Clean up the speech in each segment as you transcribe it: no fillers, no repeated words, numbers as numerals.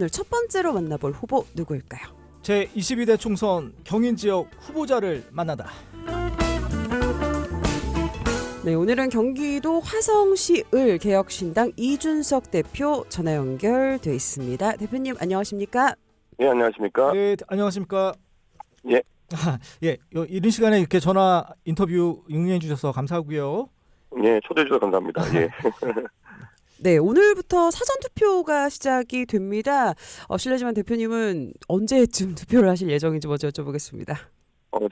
오늘 첫 번째로 만나볼 후보 누구일까요? 제22대 총선 경인지역 후보자를 만나다. 네, 오늘은 경기도 화성시을 개혁신당 이준석 대표 전화 연결돼 있습니다. 대표님 안녕하십니까? 예, 안녕하십니까? 네, 안녕하십니까? 예. 예, 이런 시간에 이렇게 전화 인터뷰 응해 주셔서 감사하고요. 예, 초대해 주셔서 감사합니다. 예. 네, 오늘부터 사전 투표가 시작이 됩니다. 실례지만 대표님은 언제쯤 투표를 하실 예정인지 먼저 여쭤보겠습니다.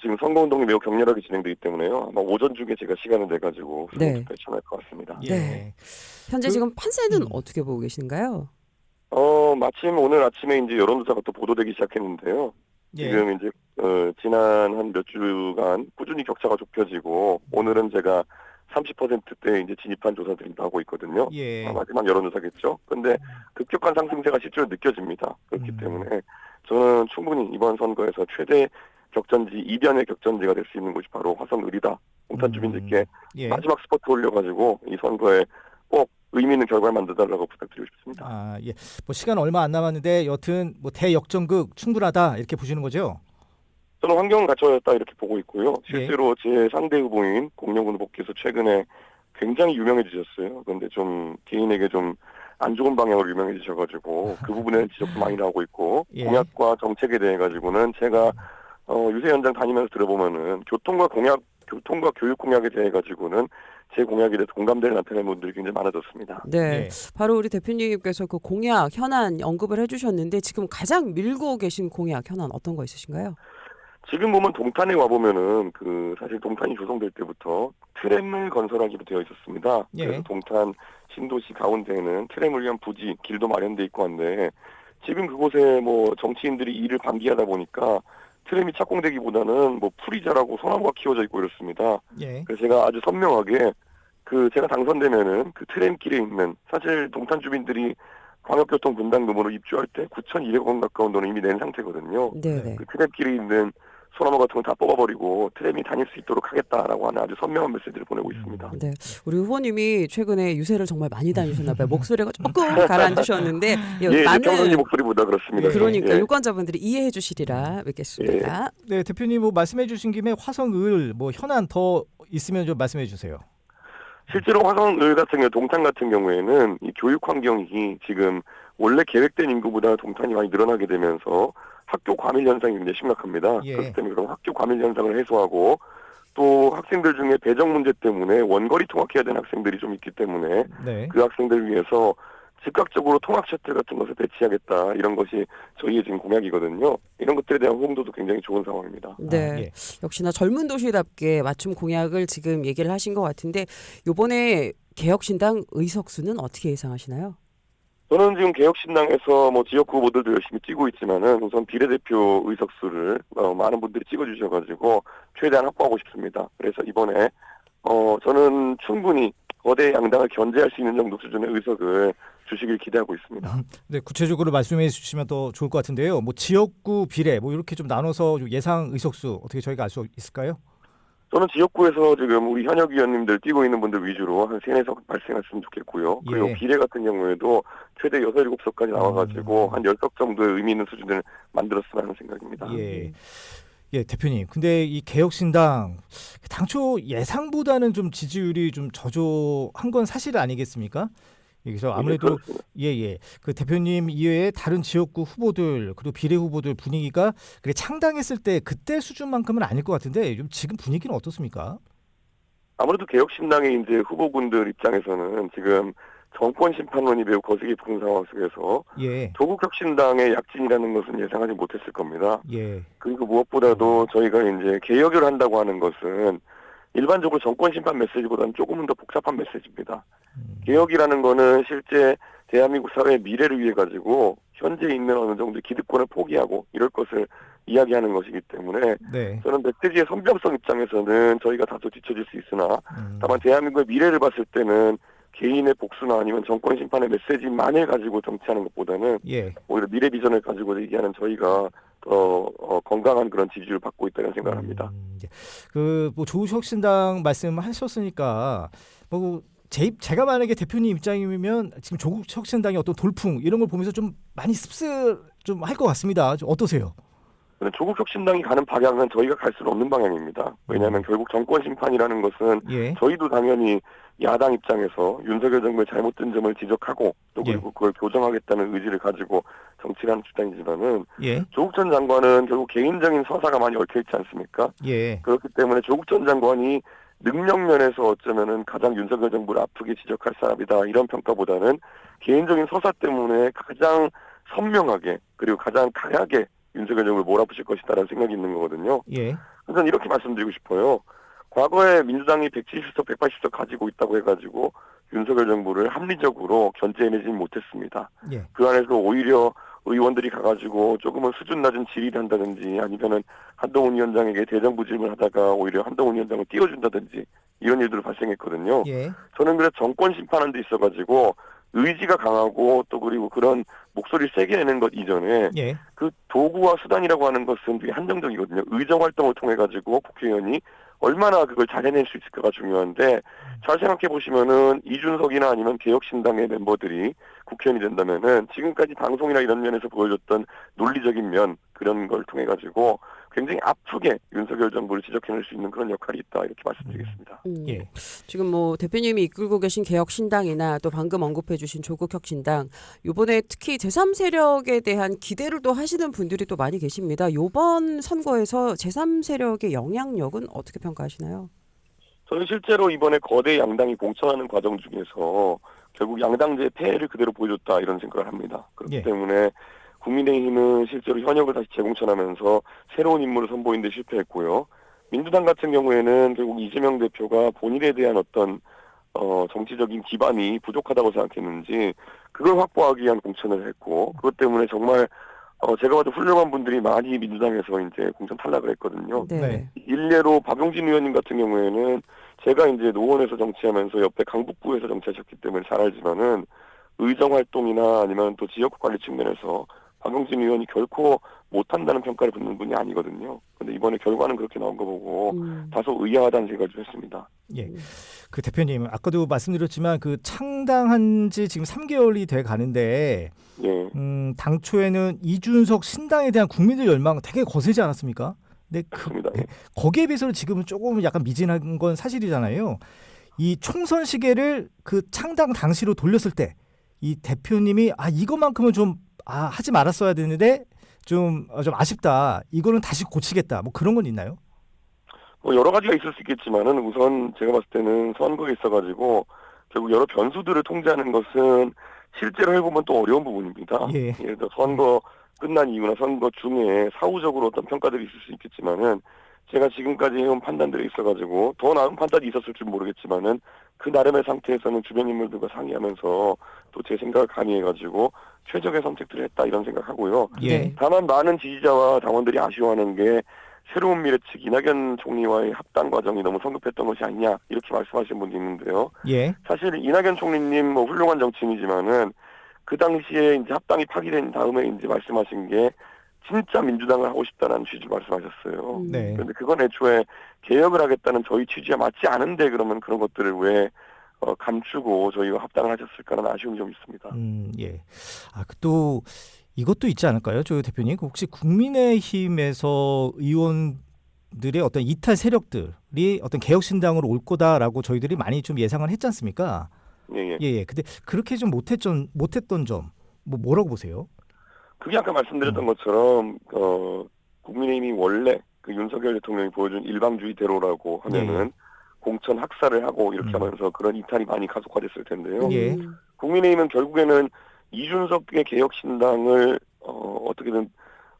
지금 선거운동이 매우 격렬하게 진행되기 때문에요. 아마 오전 중에 제가 시간을 내가지고 네. 참여할 것 같습니다. 예. 네. 현재 지금 판세는 어떻게 보고 계신가요? 마침 오늘 아침에 이제 여론조사가 또 보도되기 시작했는데요. 예. 지금 이제 지난 한 몇 주간 꾸준히 격차가 좁혀지고 오늘은 제가 30%대 이제 진입한 조사들이 나오고 있거든요. 예. 마지막 여론조사겠죠. 근데 급격한 상승세가 실제로 느껴집니다. 그렇기 때문에 저는 충분히 이번 선거에서 최대 격전지, 이변의 격전지가 될 수 있는 곳이 바로 화성을이다. 동탄 주민들께 예. 마지막 스포트 올려가지고 이 선거에 꼭 의미 있는 결과를 만들어달라고 부탁드리고 싶습니다. 아, 예. 뭐 시간 얼마 안 남았는데 여튼 뭐 대역전극 충분하다 이렇게 보시는 거죠? 저는 환경은 갖춰졌다 이렇게 보고 있고요. 예. 실제로 제 상대 후보인 공영훈 후보께서 최근에 굉장히 유명해지셨어요. 그런데 좀 개인에게 좀 안 좋은 방향으로 유명해지셔가지고 그 부분에 지적도 많이 나오고 있고 예. 공약과 정책에 대해 가지고는 제가 유세 현장 다니면서 들어보면은 교통과 교육 공약에 대해 가지고는 제 공약에 대해 공감대를 나타내는 분들이 굉장히 많아졌습니다. 네, 예. 바로 우리 대표님께서 그 공약 현안 언급을 해주셨는데 지금 가장 밀고 계신 공약 현안 어떤 거 있으신가요? 지금 보면 동탄에 와 보면은 사실 동탄이 조성될 때부터 트램을 건설하기로 되어 있었습니다. 예. 그래서 동탄 신도시 가운데에는 트램을 위한 부지, 길도 마련돼 있고 한데 지금 그곳에 뭐 정치인들이 일을 방기하다 보니까 트램이 착공되기보다는 뭐 풀이 자라고 소나무가 키워져 있고 이렇습니다. 예. 그래서 제가 아주 선명하게 제가 당선되면은 그 트램길에 있는 사실 동탄 주민들이 광역교통 분담금으로 입주할 때 9,200억 원 가까운 돈을 이미 낸 상태거든요. 네. 그 트램길에 있는 소나무 같은 걸 다 뽑아버리고 트램이 다닐 수 있도록 하겠다라고 하는 아주 선명한 메시지를 보내고 있습니다. 네, 우리 후보님이 최근에 유세를 정말 많이 다니셨나 봐요. 목소리가 조금 가라앉으셨는데 예, 평상시 목소리보다 그렇습니다. 그러니까 예. 유권자분들이 이해해 주시리라 믿겠습니다. 네, 대표님 뭐 말씀해 주신 김에 화성을 뭐 현안 더 있으면 좀 말씀해 주세요. 실제로 화성을 같은 경우, 동탄 같은 경우에는 이 교육 환경이 지금 원래 계획된 인구보다 동탄이 많이 늘어나게 되면서 학교 과밀 현상이 굉장히 심각합니다. 예. 그렇기 때문에 그런 학교 과밀 현상을 해소하고 또 학생들 중에 배정 문제 때문에 원거리 통학해야 되는 학생들이 좀 있기 때문에 네. 그 학생들 위해서 즉각적으로 통학 셔틀 같은 것을 배치하겠다. 이런 것이 저희의 지금 공약이거든요. 이런 것들에 대한 호응도도 굉장히 좋은 상황입니다. 네, 아, 예. 역시나 젊은 도시답게 맞춤 공약을 지금 얘기를 하신 것 같은데 이번에 개혁신당 의석수는 어떻게 예상하시나요? 저는 지금 개혁신당에서 뭐 지역구 후보들도 열심히 뛰고 있지만은 우선 비례대표 의석수를 많은 분들이 찍어주셔가지고 최대한 확보하고 싶습니다. 그래서 이번에 저는 충분히 거대 양당을 견제할 수 있는 정도 수준의 의석을 주시길 기대하고 있습니다. 네, 구체적으로 말씀해 주시면 더 좋을 것 같은데요. 뭐 지역구 비례 뭐 이렇게 좀 나눠서 좀 예상 의석수 어떻게 저희가 알 수 있을까요? 저는 지역구에서 지금 우리 현역 의원님들 뛰고 있는 분들 위주로 한 3-4석 발생했으면 좋겠고요. 그리고 예. 비례 같은 경우에도 최대 6-7석까지 나와가지고 한 10석 정도의 의미 있는 수준을 만들었으면 하는 생각입니다. 예. 예, 대표님. 근데 이 개혁신당 당초 예상보다는 좀 지지율이 좀 저조한 건 사실 아니겠습니까? 여기서 아무래도 예. 그 대표님 이외에 다른 지역구 후보들 그리고 비례 후보들 분위기가 그래 창당했을 때 그때 수준만큼은 아닐 것 같은데 좀 지금 분위기는 어떻습니까? 아무래도 개혁신당의 이제 후보군들 입장에서는 지금 정권 심판론이 매우 거세게 부는 상황 속에서 예. 조국 혁신당의 약진이라는 것은 예상하지 못했을 겁니다. 예. 그리고 무엇보다도 저희가 이제 개혁을 한다고 하는 것은 일반적으로 정권 심판 메시지보다는 조금은 더 복잡한 메시지입니다. 개혁이라는 거는 실제 대한민국 사회의 미래를 위해 가지고 현재 있는 어느 정도의 기득권을 포기하고 이럴 것을 이야기하는 것이기 때문에 네. 저는 메시지의 선명성 입장에서는 저희가 다소 뒤처질 수 있으나 다만 대한민국의 미래를 봤을 때는 개인의 복수나 아니면 정권 심판의 메시지만을 가지고 정치하는 것보다는 예. 오히려 미래 비전을 가지고 얘기하는 저희가 더 건강한 그런 지지를 받고 있다는 생각을 합니다. 그 뭐 조국 혁신당 말씀하셨으니까 뭐 제가 만약에 대표님 입장이면 지금 조국 혁신당의 어떤 돌풍 이런 걸 보면서 좀 많이 씁쓸 좀 할 것 같습니다. 좀 어떠세요? 조국 혁신당이 가는 방향은 저희가 갈 수는 없는 방향입니다. 왜냐하면 결국 정권 심판이라는 것은 예. 저희도 당연히 야당 입장에서 윤석열 정부의 잘못된 점을 지적하고 또 예. 그리고 그걸 교정하겠다는 의지를 가지고 정치를 하는 주장이지만은 예. 조국 전 장관은 결국 개인적인 서사가 많이 얽혀있지 않습니까? 예. 그렇기 때문에 조국 전 장관이 능력면에서 어쩌면은 가장 윤석열 정부를 아프게 지적할 사람이다 이런 평가보다는 개인적인 서사 때문에 가장 선명하게 그리고 가장 강하게 윤석열 정부를 몰아붙일 것이다라는 생각이 있는 거거든요. 예. 저는 이렇게 말씀드리고 싶어요. 과거에 민주당이 170석, 180석 가지고 있다고 해가지고 윤석열 정부를 합리적으로 견제해내지는 못했습니다. 예. 그 안에서 오히려 의원들이 가가지고 조금은 수준 낮은 질의를 한다든지 아니면은 한동훈 위원장에게 대정부 질문하다가 오히려 한동훈 위원장을 띄워준다든지 이런 일들이 발생했거든요. 예. 저는 그래서 정권 심판한 데 있어가지고 의지가 강하고 또 그리고 그런 목소리를 세게 내는 것 이전에 예. 그 도구와 수단이라고 하는 것은 되게 한정적이거든요. 의정 활동을 통해 가지고 국회의원이 얼마나 그걸 잘 해낼 수 있을까가 중요한데 잘 생각해 보시면은 이준석이나 아니면 개혁신당의 멤버들이 국회의원이 된다면은 지금까지 방송이나 이런 면에서 보여줬던 논리적인 면 그런 걸 통해 가지고 굉장히 아프게 윤석열 정부를 지적해낼 수 있는 그런 역할이 있다 이렇게 말씀드리겠습니다. 예. 지금 뭐 대표님이 이끌고 계신 개혁신당이나 또 방금 언급해주신 조국혁신당 이번에 특히 제3세력에 대한 기대를 또 하시는 분들이 또 많이 계십니다. 이번 선거에서 제3세력의 영향력은 어떻게 평가하시나요? 저는 실제로 이번에 거대 양당이 공천하는 과정 중에서 결국 양당제의 폐해를 그대로 보여줬다 이런 생각을 합니다. 그렇기 예. 때문에 국민의힘은 실제로 현역을 다시 재공천하면서 새로운 인물을 선보이는 데 실패했고요. 민주당 같은 경우에는 결국 이재명 대표가 본인에 대한 어떤 정치적인 기반이 부족하다고 생각했는지 그걸 확보하기 위한 공천을 했고 그것 때문에 정말 제가 봐도 훌륭한 분들이 많이 민주당에서 이제 공천 탈락을 했거든요. 네. 일례로 박용진 의원님 같은 경우에는 제가 이제 노원에서 정치하면서 옆에 강북구에서 정치하셨기 때문에 잘 알지만은 의정 활동이나 아니면 또 지역구 관리 측면에서 박용진 의원이 결코 못한다는 평가를 받는 분이 아니거든요. 근데 이번에 결과는 그렇게 나온 거 보고 다소 의아하다는 생각을 좀 했습니다. 예. 그 대표님 아까도 말씀드렸지만 그 창당한 지 지금 3개월이 돼 가는데 예. 당초에는 이준석 신당에 대한 국민들 열망 되게 거세지 않았습니까? 근데 맞습니다. 예. 거기에 비해서는 지금은 조금 약간 미진한 건 사실이잖아요. 이 총선 시계를 그 창당 당시로 돌렸을 때 이 대표님이 이것만큼은 좀 하지 말았어야 되는데 좀 아쉽다. 이거는 다시 고치겠다. 뭐 그런 건 있나요? 뭐 여러 가지가 있을 수 있겠지만은 우선 제가 봤을 때는 선거에 있어가지고 결국 여러 변수들을 통제하는 것은 실제로 해보면 또 어려운 부분입니다. 예. 예를 들어 선거 끝난 이후나 선거 중에 사후적으로 어떤 평가들이 있을 수 있겠지만은 제가 지금까지 해온 판단들이 있어가지고 더 나은 판단이 있었을지 모르겠지만은 그 나름의 상태에서는 주변 인물들과 상의하면서 또 제 생각을 가미해가지고 최적의 선택들을 했다 이런 생각하고요. 예. 다만 많은 지지자와 당원들이 아쉬워하는 게 새로운 미래 측 이낙연 총리와의 합당 과정이 너무 성급했던 것이 아니냐 이렇게 말씀하시는 분도 있는데요. 예. 사실 이낙연 총리님 뭐 훌륭한 정치인이지만은 그 당시에 이제 합당이 파기된 다음에 이제 말씀하신 게 진짜 민주당을 하고 싶다는 취지로 말씀하셨어요. 네. 그런데 그건 애초에 개혁을 하겠다는 저희 취지와 맞지 않은데 그러면 그런 것들을 왜 감추고 저희와 합당을 하셨을까라는 아쉬움이 좀 있습니다. 예. 또 이것도 있지 않을까요, 조 대표님? 혹시 국민의힘에서 의원들의 어떤 이탈 세력들이 어떤 개혁신당으로 올 거다라고 저희들이 많이 좀 예상을 했지 않습니까? 예. 예. 근데 그렇게 좀 못했던 점 뭐라고 보세요? 그게 아까 말씀드렸던 것처럼 국민의힘이 원래 그 윤석열 대통령이 보여준 일방주의대로라고 하면은 공천 학살을 하고 이렇게 하면서 그런 이탈이 많이 가속화됐을 텐데요. 예. 국민의힘은 결국에는 이준석의 개혁신당을 어떻게든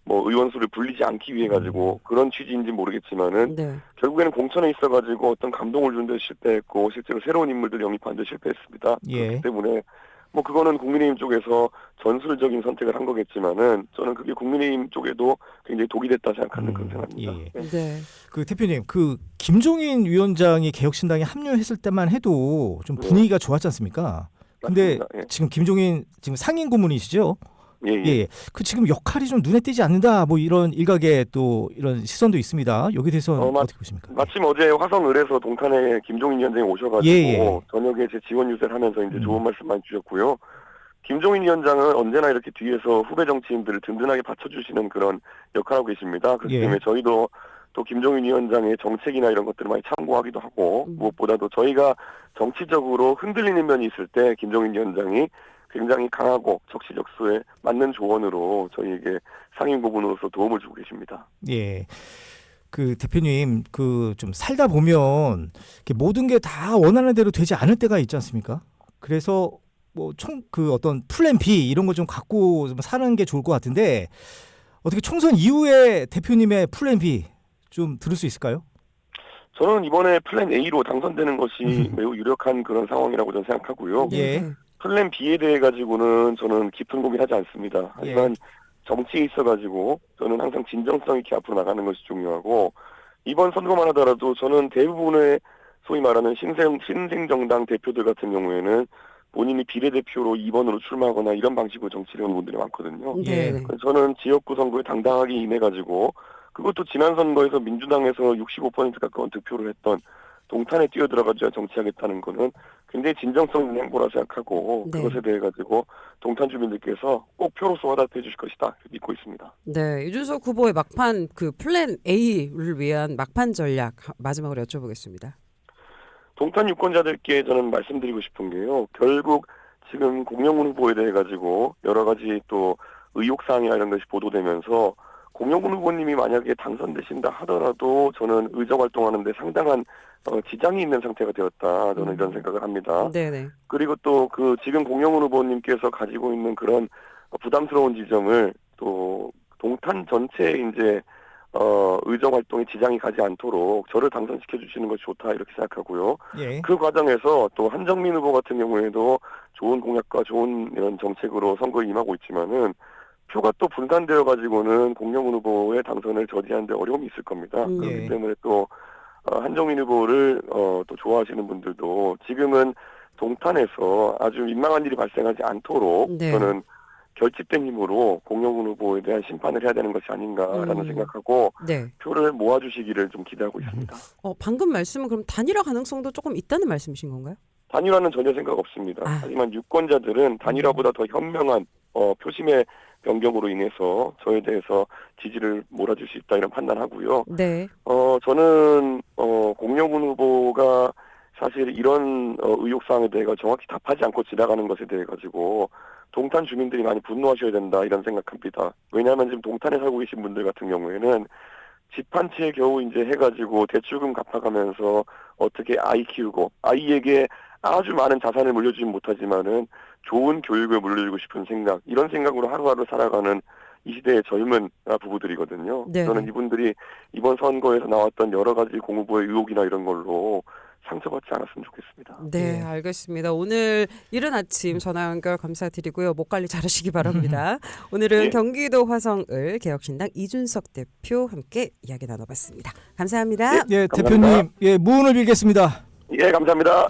뭐 의원수를 불리지 않기 위해 가지고 그런 취지인지 모르겠지만은 결국에는 공천에 있어 가지고 어떤 감동을 준 데 실패했고 실제로 새로운 인물들 영입하는 데 실패했습니다. 예. 그렇기 때문에 뭐 그거는 국민의힘 쪽에서 전술적인 선택을 한 거겠지만은 저는 그게 국민의힘 쪽에도 굉장히 독이 됐다 생각하는 그런 생각입니다. 예. 네. 그 대표님, 그 김종인 위원장이 개혁신당에 합류했을 때만 해도 좀 분위기가 좋았지 않습니까? 근데 맞습니다. 예. 지금 김종인 지금 상임 고문이시죠? 예, 예. 예, 그 지금 역할이 좀 눈에 띄지 않는다. 뭐 이런 일각의 또 이런 시선도 있습니다. 여기 대해서는 어떻게 보십니까? 마침 어제 화성을에서 동탄에 김종인 위원장이 오셔가지고 예. 저녁에 제 지원 유세를 하면서 이제 음. 좋은 말씀 많이 주셨고요. 김종인 위원장은 언제나 이렇게 뒤에서 후배 정치인들을 든든하게 받쳐주시는 그런 역할을 하고 계십니다. 그렇기 예. 때문에 저희도 또 김종인 위원장의 정책이나 이런 것들을 많이 참고하기도 하고 무엇보다도 저희가 정치적으로 흔들리는 면이 있을 때 김종인 위원장이 굉장히 강하고 적시적소에 맞는 조언으로 저희에게 상임 고문으로서 도움을 주고 계십니다. 예. 그 대표님 그 좀 살다 보면 이렇게 모든 게 다 원하는 대로 되지 않을 때가 있지 않습니까? 그래서 뭐 그 어떤 플랜 B 이런 거 좀 갖고 좀 사는 게 좋을 것 같은데 어떻게 총선 이후에 대표님의 플랜 B 좀 들을 수 있을까요? 저는 이번에 플랜 A로 당선되는 것이 매우 유력한 그런 상황이라고 저는 생각하고요. 예. 네. 플랜 B에 대해 가지고는 저는 깊은 고민하지 않습니다. 하지만 정치에 있어가지고 저는 항상 진정성 있게 앞으로 나가는 것이 중요하고 이번 선거만 하더라도 저는 대부분의 소위 말하는 신생정당 대표들 같은 경우에는 본인이 비례대표로 2번으로 출마하거나 이런 방식으로 정치를 하는 분들이 많거든요. 예. 네. 그래서 저는 지역구 선거에 당당하게 임해가지고 그것도 지난 선거에서 민주당에서 65% 가까운 득표를 했던 동탄에 뛰어들어가지고 정치하겠다는 거는 굉장히 진정성 있는 행보라 생각하고 네. 그것에 대해 가지고 동탄 주민들께서 꼭 표로서 화답해 주실 것이다 믿고 있습니다. 네, 이준석 후보의 막판 그 플랜 A를 위한 막판 전략 마지막으로 여쭤보겠습니다. 동탄 유권자들께 저는 말씀드리고 싶은 게요. 결국 지금 공영훈 후보에 대해 가지고 여러 가지 또 의혹사항이나 이런 것이 보도되면서 공영훈 후보님이 만약에 당선되신다 하더라도 저는 의정 활동하는데 상당한 지장이 있는 상태가 되었다. 저는 이런 생각을 합니다. 네네. 그리고 또 그 지금 공영훈 후보님께서 가지고 있는 그런 부담스러운 지점을 또 동탄 전체에 이제 의정 활동에 지장이 가지 않도록 저를 당선시켜 주시는 것이 좋다 이렇게 생각하고요. 예. 그 과정에서 또 한정민 후보 같은 경우에도 좋은 공약과 좋은 이런 정책으로 선거에 임하고 있지만은 표가 또 분산되어 가지고는 공영훈 후보의 당선을 저지하는 데 어려움이 있을 겁니다. 예. 그렇기 때문에 또 한정민 후보를 또 좋아하시는 분들도 지금은 동탄에서 아주 민망한 일이 발생하지 않도록 네. 저는 결집된 힘으로 공영훈 후보에 대한 심판을 해야 되는 것이 아닌가라는 생각하고 네. 표를 모아주시기를 좀 기대하고 있습니다. 방금 말씀은 그럼 단일화 가능성도 조금 있다는 말씀이신 건가요? 단일화는 전혀 생각 없습니다. 하지만 유권자들은 단일화보다 더 현명한 표심의 변경으로 인해서 저에 대해서 지지를 몰아줄 수 있다 이런 판단하고요. 네. 저는 공영훈 후보가 사실 이런 의혹사항에 대해 정확히 답하지 않고 지나가는 것에 대해 가지고 동탄 주민들이 많이 분노하셔야 된다 이런 생각합니다. 왜냐하면 지금 동탄에 살고 계신 분들 같은 경우에는 집 한 채에 겨우 이제 해가지고 대출금 갚아가면서 어떻게 아이 키우고 아이에게 아주 많은 자산을 물려주지 못하지만은 좋은 교육을 물려주고 싶은 생각 이런 생각으로 하루하루 살아가는 이 시대의 젊은 부부들이거든요. 네. 저는 이분들이 이번 선거에서 나왔던 여러 가지 공후보의 의혹이나 이런 걸로 상처받지 않았으면 좋겠습니다. 네, 예. 알겠습니다. 오늘 이른 아침 전화 연결 감사드리고요. 목 관리 잘하시기 바랍니다. 오늘은 예. 경기도 화성을 개혁신당 이준석 대표 함께 이야기 나눠봤습니다. 감사합니다. 예, 감사합니다. 대표님. 예, 무운을 빌겠습니다. 예, 감사합니다.